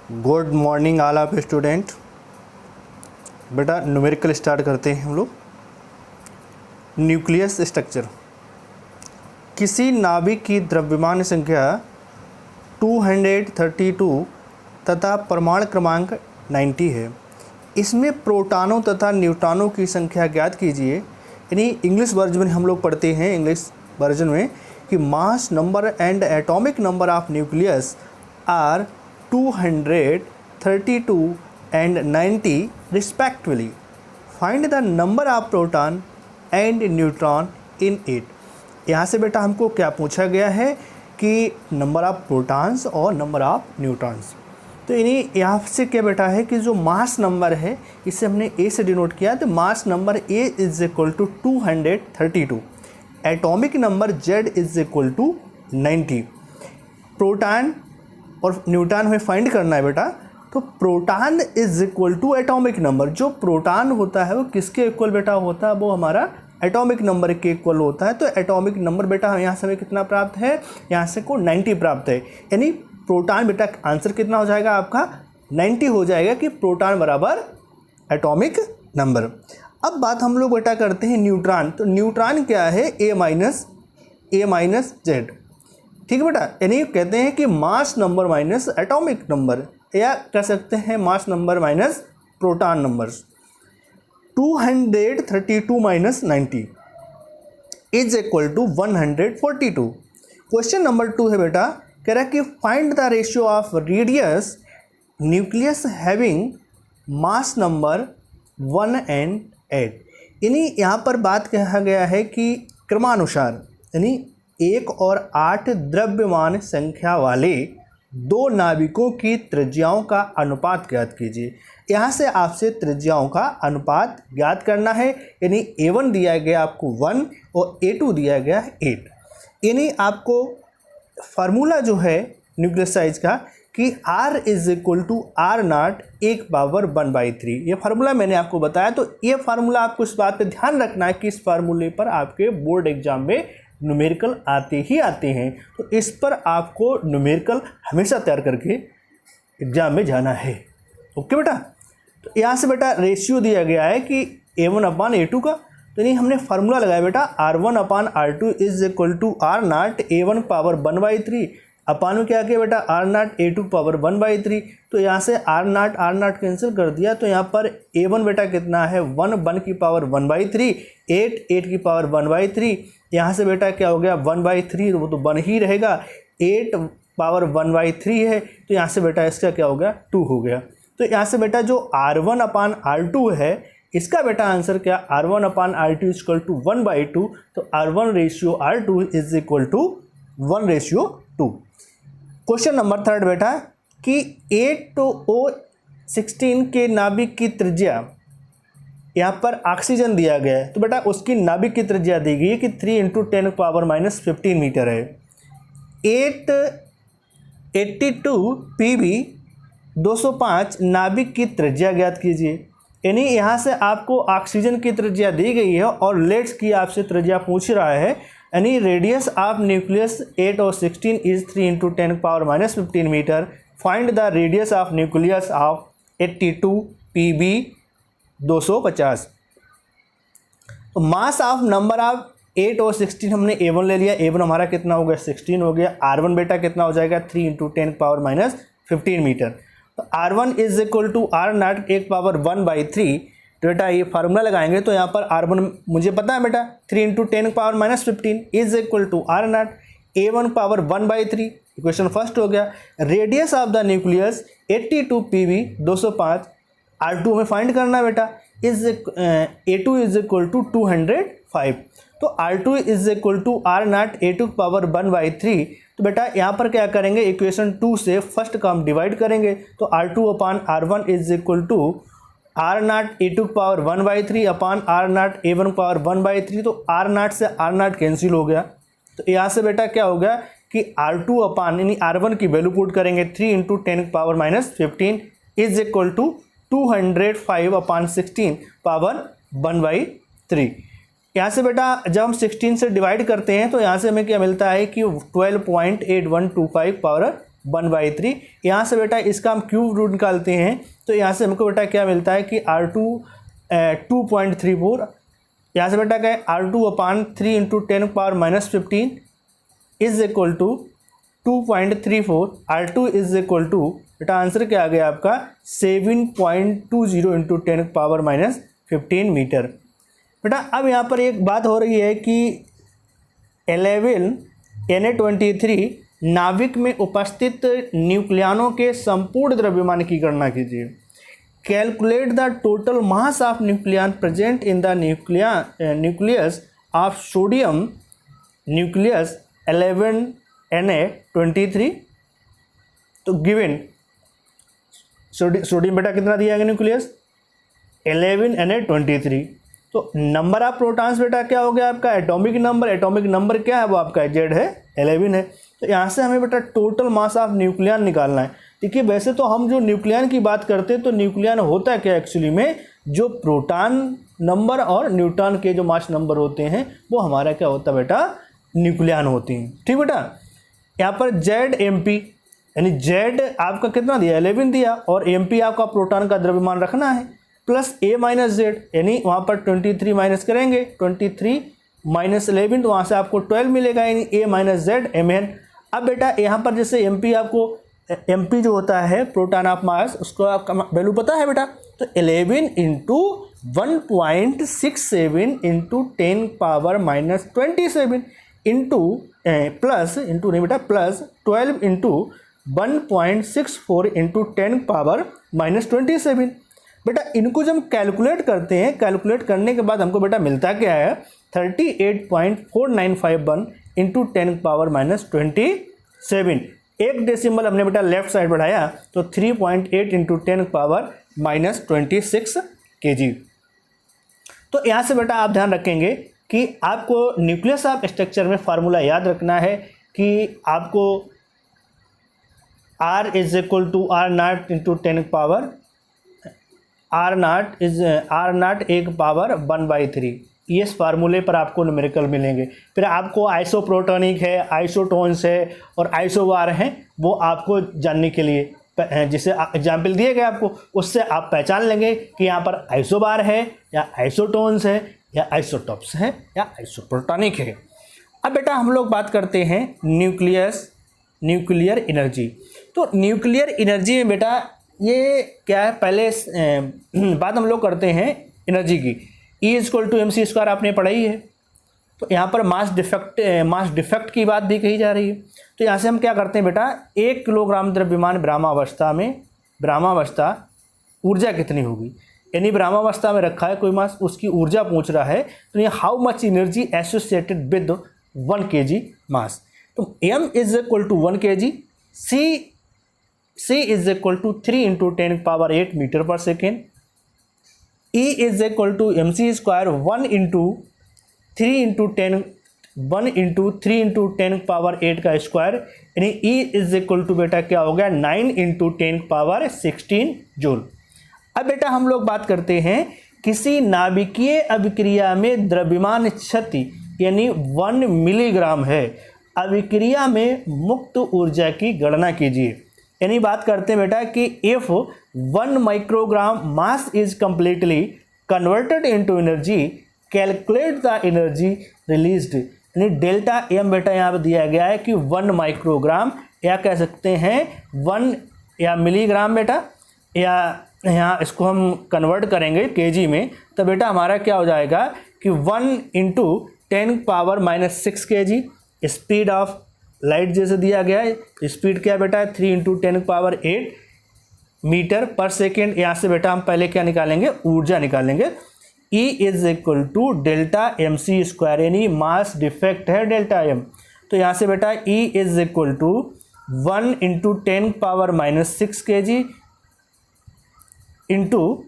Good morning all of student. बेटा numerical start करते हैं हम लोग। Nucleus structure. किसी नाभिक की द्रव्यमान संख्या 232 तथा परमाणु क्रमांक 90 है। इसमें प्रोटॉनों तथा न्यूट्रॉनों की संख्या ज्ञात कीजिए। यानी इंग्लिश वर्जन में हम लोग पढ़ते हैं, इंग्लिश वर्जन में कि mass number and atomic number of nucleus are 232 and 90 respectively. Find the number of proton and neutron in it. यहाँ से बेटा हमको क्या पूछा गया है कि नंबर ऑफ प्रोटॉन्स और नंबर ऑफ न्यूट्रॉन्स। तो इन्हीं यहाँ से क्या बेटा है कि जो मास नंबर है इसे हमने ए से डिनोट किया। तो mass number a is equal to 232, atomic number z is equal to 90। Proton और न्यूट्रॉन हमें फाइंड करना है बेटा। तो proton is equal to atomic number. जो प्रोटॉन होता है वो किसके इक्वल बेटा होता है? वो हमारा एटॉमिक नंबर के इक्वल होता है। तो एटॉमिक नंबर बेटा हम यहाँ से हमें कितना प्राप्त है? यहाँ से को 90 प्राप्त है। यानी प्रोटॉन बेटा आंसर कितना हो जाएगा आपका? 90 हो जाएगा कि प्रोटॉन बराबर एटॉमिक नंबर। अब बात हम लोग बेटा करते हैं न्यूट्रॉन। तो न्यूट्रॉन क्या है? A minus z. ठीक है बेटा, यानी कहते हैं कि mass number minus atomic number, या कह सकते हैं mass number minus proton numbers. 232 minus 90 is equal to 142। Question number 2 है बेटा, कह रहा है कि find the ratio of radius nucleus having mass number 1 and 8। यानी यहाँ पर बात कहा गया है कि क्रमानुसार, यानी 1 और 8 द्रव्यमान संख्या वाले दो नाभिकों की त्रिज्याओं का अनुपात ज्ञात कीजिए। यहाँ से आपसे त्रिज्याओं का अनुपात ज्ञात करना है। यानी A1 दिया गया आपको 1 और A2 दिया गया 8। यानी आपको फार्मूला जो है न्यूक्लियस साइज का कि R is equal to R naught 1/3। ये फार्मूला मैंने आपको बताया। तो ये फार्मूला आपको इस बात पे ध्यान रखना है कि इस फार्मूले पर आपके बोर्ड एग्जाम में न्यूमेरिकल आते ही आते हैं। तो इस पर आपको न्यूमेरिकल हमेशा तैयार करके एग्जाम में जाना है। ओके बेटा। तो यहाँ से बेटा रेशियो दिया गया है कि A1/A2 का। तो नहीं, हमने फार्मूला लगाया बेटा R1/R2 is equal to R naught A1 power 1/3 upon में क्या किया बेटा R नॉट A2 पावर 1/3। तो यहाँ से R नॉट कैंसिल कर दिया। तो यहाँ पर A1 बेटा कितना है? 1 की पावर 1/3, 8 की पावर 1/3। यहाँ से बेटा क्या हो गया? 1/3, वो तो 1 ही रहेगा। 8 पावर 1/3 है। तो यहाँ से बेटा इसका क्या हो गया? 2 हो गया। तो यहाँ से बेटा जो R1/R2 है इसका बेटा आंसर क्या? R1/R2 equal to 1/2। तो R1/R2 is equal to 1/2। Question number 3 बेटा कि 8O16 के नाभिक की त्रिज्या, यहाँ पर ऑक्सीजन दिया गया है। तो बेटा उसकी नाभिक की त्रिज्या दी गई है कि 3 × 10⁻⁻15 मीटर है। 882 PB 205 नाभिक की त्रिज्या ज्ञात कीजिए। यानी यहाँ से आपको ऑक्सीजन की त्रिज्या दी गई है और लेट्स की आपसे त्रिज्या पूछ रहा है। यानी radius of nucleus 8O16 is 3 × 10⁻⁻15 metre. Find the radius of nucleus of 82 PB 250। तो mass of number of 8O16 हमने A1 ले लिया। A1 हमारा कितना हो गया? 16 हो गया। R1 बेटा कितना हो जाएगा? 3 × 10⁻⁻15 मीटर। तो R1 is equal to R naught 1/3। तो बेटा ये फार्मूला लगाएंगे तो यहाँ पर R1 मुझे पता है बेटा 3 × 10⁻⁻15 is equal to R naught A1 power 1/3। Equation first हो गया। Radius of the nucleus 82 PB 205। R2 हमें फाइंड करना है बेटा। A2 is equal to 205। तो R2 is equal to R naught A2 power 1/3। तो बेटा यहाँ पर क्या करेंगे? इक्वेशन 2 से फर्स्ट का हम डिवाइड करेंगे। तो R2/R1 is equal to R naught A2 power 1/3 upon R naught A1 power 1/3। तो R नॉट से R नॉट कैंसिल हो गया। तो यहाँ से बेटा क्या हो गया कि R2 अपान यानी R1 की वैल्यू पुट करेंगे 3 × 10⁻⁻15 इज इक्वल टू 205/16 पावर 1/3। यहाँ से बेटा जब हम 16 से डिवाइड करते हैं तो यहाँ से हमें क्या मिलता है कि 12.8125 पावर 1/3। यहाँ से बेटा इसका हम क्यूब रूट निकालते हैं तो यहाँ से हमको बेटा क्या मिलता है कि R2 2.34। यहाँ से बेटा क्या है R2/3 into 10⁻⁻15 is equal to 2.34। R2 is equal to बेटा आंसर क्या आ गया आपका 7.20 इंटू 10⁻⁻15 मीटर। बेटा अब यहाँ पर एक बात हो रही है कि 11 Na23 नाभिक में उपस्थित न्यूक्लियनों के संपूर्ण द्रव्यमान की गणना कीजिए। Calculate the total mass of nucleon present in the nucleus of sodium nucleus 11 Na23। तो गिवन सोडियम बेटा कितना दिया गया न्यूक्लियस 11 Na23। तो नंबर ऑफ प्रोटॉन्स बेटा क्या हो गया आपका एटॉमिक नंबर क्या है वो आपका जेड है 11 है। तो यहाँ से हमें बेटा टोटल मास ऑफ न्यूक्लियन निकालना है। देखिए वैसे तो हम जो न्यूक्लियन की बात करते हैं तो न्यूक्लियन होता क्या एक्चुअली में जो प्रोटॉन नंबर और न्यूट्रॉन के जो मास नंबर होते हैं वो हमारा क्या होता है बेटा न्यूक्लियन होती हैं। ठीक बेटा यहाँ पर जेड MP यानी जेड आपका कितना दिया 11 दिया और MP आपका प्रोटॉन का द्रव्यमान रखना है प्लस A माइनस जेड यानी वहाँ पर 23 माइनस करेंगे 23 माइनस 11 तो वहाँ से आपको 12 मिलेगा यानी A माइनस जेड Mn। अब बेटा यहाँ पर जैसे MP आपको MP जो होता है प्रोटॉन ऑफ मास उसको आपका वैल्यू पता है बेटा तो 11 into 1.67 into 10⁻⁻27 into plus into नहीं बेटा प्लस 12 इंटू 1.64 इंटू 10⁻⁻27। बेटा इनको जब हम कैलकुलेट करते हैं कैलकुलेट करने के बाद हमको बेटा मिलता क्या है 38.4951 इंटू 10⁻⁻27। एक डेसिमल हमने बेटा लेफ्ट साइड बढ़ाया तो 3.8 इंटू 10⁻⁻26 kg। तो यहाँ से बेटा आप ध्यान रखेंगे कि आपको न्यूक्लियस ऑफ स्ट्रक्चर में फार्मूला याद रखना है कि आपको R is equal to R0 into 10 R0 एक पावर 1/3। इस फार्मूले पर आपको न्यूमेरिकल मिलेंगे। फिर आपको आइसोप्रोटॉनिक है आइसोटोन्स है और आइसोबार हैं वो आपको जानने के लिए जिसे एग्जाम्पल दिए गए आपको उससे आप पहचान लेंगे कि यहाँ पर आइसोबार है या आइसोटोन्स है या आइसोटॉप्स है या आइसोप्रोटॉनिक है। अब बेटा हम लोग बात करते हैं न्यूक्लियर एनर्जी। तो न्यूक्लियर एनर्जी में बेटा ये क्या है पहले बात हम लोग करते हैं एनर्जी की E=mc² आपने पढ़ाई है। तो यहाँ पर मास डिफेक्ट की बात भी कही जा रही है। तो यहाँ से हम क्या करते हैं बेटा 1 किलोग्राम द्रव्यमान ब्रह्मावस्था ऊर्जा कितनी होगी यानी ब्रह्मावस्था में रखा है कोई मास उसकी ऊर्जा पूछ रहा है तो ये how much energy associated with 1 kg mass. तो m is equal to 1 kg C is equal to 3 into 10⁸ metre पर second E is equal to mc² 1 into 3 into 10⁸ का स्क्वायर यानी E इज इक्वल टू बेटा क्या हो गया 9 into 10⁻16 joule. अब बेटा हम लोग बात करते हैं किसी नाभिकीय अभिक्रिया में द्रव्यमान क्षति यानी 1 मिलीग्राम है अभिक्रिया में मुक्त ऊर्जा की गणना कीजिए। यानी बात करते हैं बेटा कि if 1 microgram mass is completely converted into energy calculate the energy released यानी डेल्टा एम बेटा यहाँ पर दिया गया है कि 1 माइक्रोग्राम या कह सकते हैं 1 या मिलीग्राम बेटा या यहाँ इसको हम कन्वर्ट करेंगे केजी में तो बेटा हमारा क्या हो जाएगा कि 1 into 10⁻⁻6 kg speed of light जैसे दिया गया है स्पीड क्या बेटा है 3 इंटू 10⁸ मीटर पर सेकेंड। यहाँ से बेटा हम पहले क्या निकालेंगे ऊर्जा निकालेंगे E is equal to delta mc² यानी मास डिफेक्ट है डेल्टा m। तो यहाँ से बेटा E is equal to 1 into 10⁻⁻6 kg into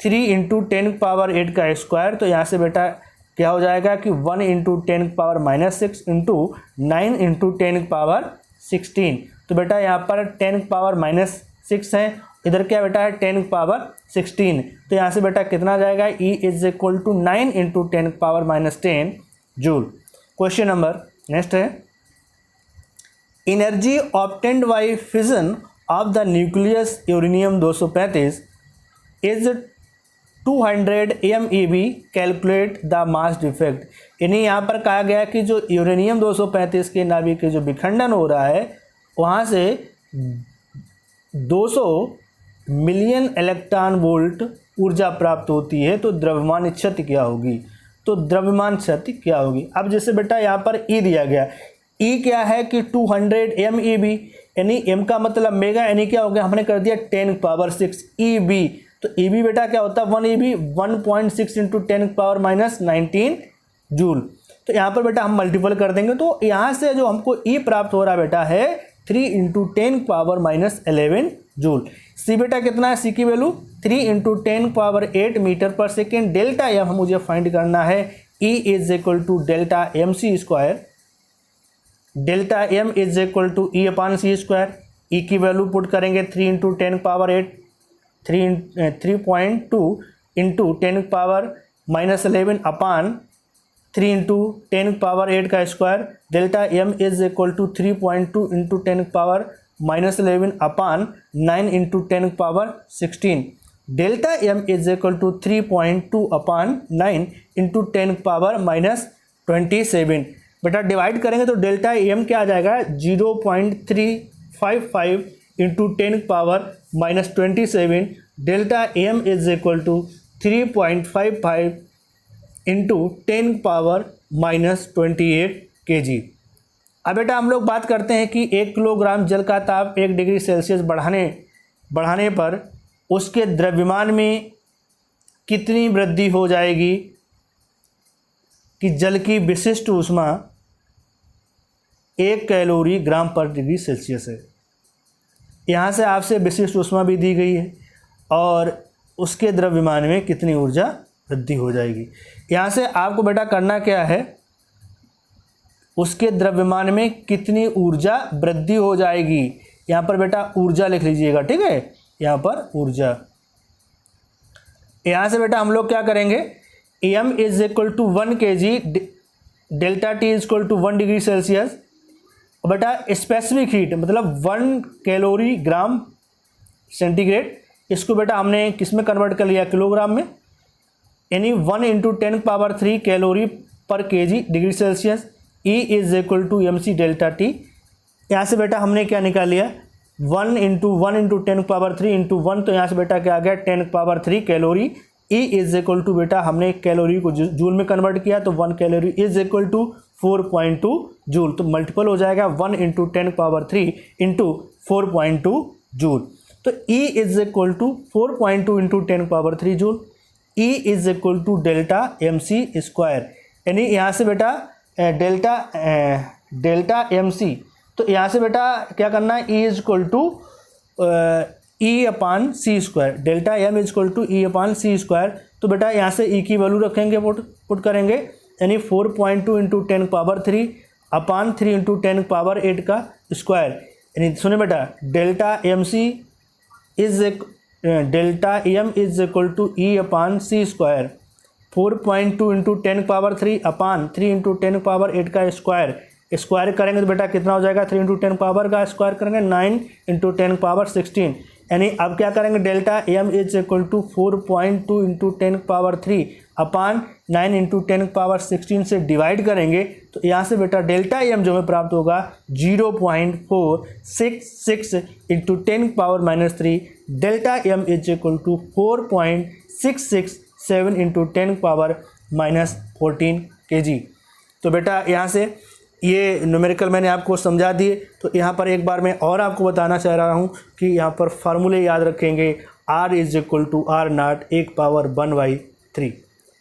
3 into 10⁸ का स्क्वायर। तो यहाँ से बेटा क्या हो जाएगा कि 1 इंटू 10⁻⁻6 इंटू 9 इंटू 10⁻16। तो बेटा यहाँ पर 10⁻⁻6 है इधर क्या बेटा है 10⁻16। तो यहाँ से बेटा कितना जाएगा E is equal to 9 into 10⁻10 joule. Question number next है energy obtained by fission of the nucleus uranium 235 is 200 MeV, calculate the mass defect. यानी यहाँ पर कहा गया कि जो यूरेनियम 235 के नाभिक के जो विखंडन हो रहा है वहाँ से 200 मिलियन इलेक्ट्रॉन वोल्ट ऊर्जा प्राप्त होती है, तो द्रव्यमान क्षति क्या होगी? तो द्रव्यमान क्षति क्या होगी? अब जैसे बेटा यहाँ पर E दिया गया, E क्या है कि 200 MeV, यानी M का मतलब मेगा, यानी क्या हो गया, हमने कर दिया 10⁻6 EV। तो EV बेटा क्या होता है, 1 EV 1.6 इंटू 10⁻⁻19 जूल। तो यहाँ पर बेटा हम मल्टीपल कर देंगे, तो यहाँ से जो हमको E प्राप्त हो रहा बेटा है 3 इंटू 10⁻11 जूल। C बेटा कितना है, C की वैल्यू 3 इंटू 10⁸ मीटर पर सेकेंड। डेल्टा एम हम मुझे फाइंड करना है, E is equal to delta MC square, delta M is equal to E upon C square. E की वैल्यू पुट करेंगे 3 इंटू 10⁸ 3.2 इंटू 10⁻⁻11 अपान 3 इंटू 10⁸ का square. Delta M is equal to 3.2 into 10⁻⁻11 upon 9 into 10⁻16। Delta M is equal to 3.2 upon 9 into 10⁻⁻27। बेटा divide करेंगे तो delta M क्या आ जाएगा, 0.355 into 10⁻⁻27। Delta M is equal to 3.55 into 10⁻⁻28 kg। अब बेटा हम लोग बात करते हैं कि 1 किलोग्राम जल का ताप 1 डिग्री सेल्सियस बढ़ाने पर उसके द्रव्यमान में कितनी वृद्धि हो जाएगी, कि जल की विशिष्ट ऊष्मा 1 कैलोरी ग्राम पर डिग्री सेल्सियस है। यहाँ से आपसे विशिष्ट ऊष्मा भी दी गई है और उसके द्रव्यमान में कितनी ऊर्जा वृद्धि हो जाएगी। यहाँ से आपको बेटा करना क्या है, उसके द्रव्यमान में कितनी ऊर्जा वृद्धि हो जाएगी, यहाँ पर बेटा ऊर्जा लिख लीजिएगा, ठीक है, यहाँ पर ऊर्जा। यहाँ से बेटा हम लोग क्या करेंगे, M is equal to 1 kg, delta T is equal to 1 degree Celsius. बेटा स्पेसिफिक हीट मतलब 1 कैलोरी ग्राम सेंटीग्रेड, इसको बेटा हमने किस में कन्वर्ट कर लिया, किलोग्राम में, यानी 1 इंटू 10⁻³ कैलोरी पर kg degree Celsius. E is equal to MC delta T। यहाँ से बेटा हमने क्या निकाल लिया, 1 इंटू 10⁻³ इंटू 1, तो यहाँ से बेटा क्या आ गया 10⁻³ calorie. E is equal to बेटा हमने कैलोरी को जूल में कन्वर्ट किया, तो 1 calorie is equal to 4.2 joule. तो मल्टीपल हो जाएगा 1 इंटू 10⁻³ इंटू 4.2 जूल। तो E is equal to 4.2 into 10⁻³ joule. E is equal to delta MC square, यानी यहाँ से बेटा डेल्टा MC, तो यहाँ से बेटा क्या करना है, E is equal to E upon C square, delta M is equal to E upon C square. तो बेटा यहाँ से E की वैल्यू रखेंगे, पुट करेंगे, यानी 4.2 इंटू 10⁻³ अपान 3 इंटू 10⁻8 का स्क्वायर। यानी सुने बेटा delta M is equal to E upon C square, 4.2 into 10⁻³ upon 3 into 10⁻8 का स्क्वायर करेंगे तो बेटा कितना हो जाएगा, 3 इंटू 10 पावर का स्क्वायर करेंगे 9 इंटू 10⁻16। यानी अब क्या करेंगे, delta M is equal to 4.2 into 10⁻³ upon 9 into 10⁻16 से डिवाइड करेंगे, तो यहाँ से बेटा डेल्टा M जो हमें प्राप्त होगा 0.466 into 10⁻³ delta M is equal to 4.667 into 10⁻14 kg। तो बेटा यहाँ से ये न्यूमेरिकल मैंने आपको समझा दिए। तो यहाँ पर एक बार मैं और आपको बताना चाह रहा हूँ कि यहाँ पर फार्मूले याद रखेंगे, R is equal to R0 1/3,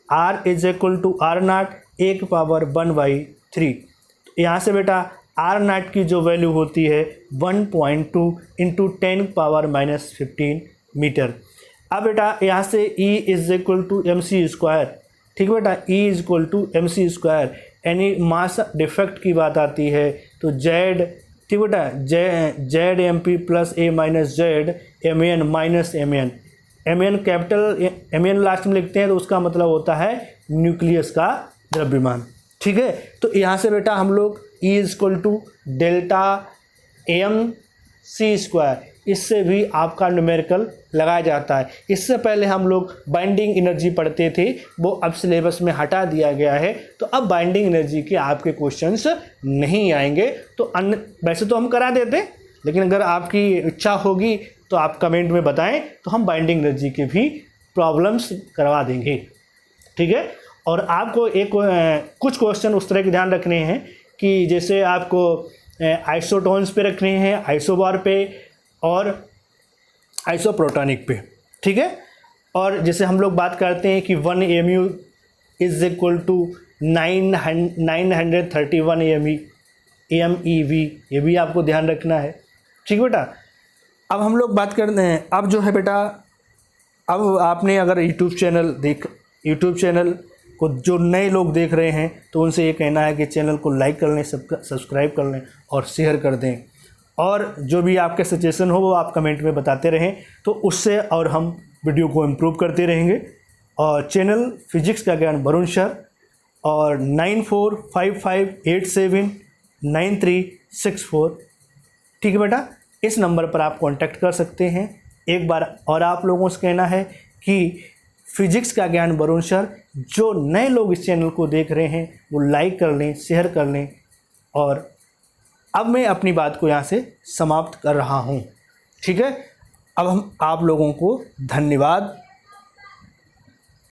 R is equal to R0 1/3। यहाँ से बेटा R0 की जो वैल्यू होती है 1.2 इंटू 10⁻15 मीटर। अब बेटा यहाँ से E is equal to MC square, ठीक है बेटा, E is equal to MC square, यानी मास डिफेक्ट की बात आती है तो Z, ठीक बेटा, Z MP plus A minus Z MN minus MN, MN capital MN last में लिखते हैं तो उसका मतलब होता है न्यूक्लियस का द्रव्यमान, ठीक है। तो यहाँ से बेटा हम लोग E is equal to delta mc², इससे भी आपका न्यूमेरिकल लगाया जाता है। इससे पहले हम लोग बाइंडिंग एनर्जी पढ़ते थे, वो अब सिलेबस में हटा दिया गया है, तो अब बाइंडिंग एनर्जी के आपके क्वेश्चंस नहीं आएंगे। तो अन्य वैसे तो हम करा देते, लेकिन अगर आपकी इच्छा होगी तो आप कमेंट में बताएं, तो हम बाइंडिंग एनर्जी के भी प्रॉब्लम्स करवा देंगे, ठीक है। और आपको कुछ क्वेश्चन उस तरह के ध्यान रखने हैं कि जैसे आपको आइसोटोन्स पे रखने हैं, आइसोबार पे और आइसोप्रोटॉनिक पे, ठीक है। और जैसे हम लोग बात करते हैं कि 1 AMU is equal to 931 AMeV, ये भी आपको ध्यान रखना है, ठीक बेटा। अब हम लोग बात करते हैं, अब जो है बेटा, अब आपने अगर यूट्यूब चैनल को जो नए लोग देख रहे हैं तो उनसे ये कहना है कि चैनल को लाइक कर लें, सब्सक्राइब कर लें और शेयर कर दें, और जो भी आपके सजेशन हो वो आप कमेंट में बताते रहें, तो उससे और हम वीडियो को इम्प्रूव करते रहेंगे। और चैनल फिजिक्स का ज्ञान वरुण सर, और 9455879364, ठीक है बेटा, इस नंबर पर आप कांटेक्ट कर सकते हैं। एक बार और आप लोगों से कहना है कि फिजिक्स का ज्ञान वरुण सर, जो नए लोग इस चैनल को देख रहे हैं वो लाइक कर लें, शेयर कर लें। और अब मैं अपनी बात को यहाँ से समाप्त कर रहा हूँ, ठीक है। अब हम आप लोगों को धन्यवाद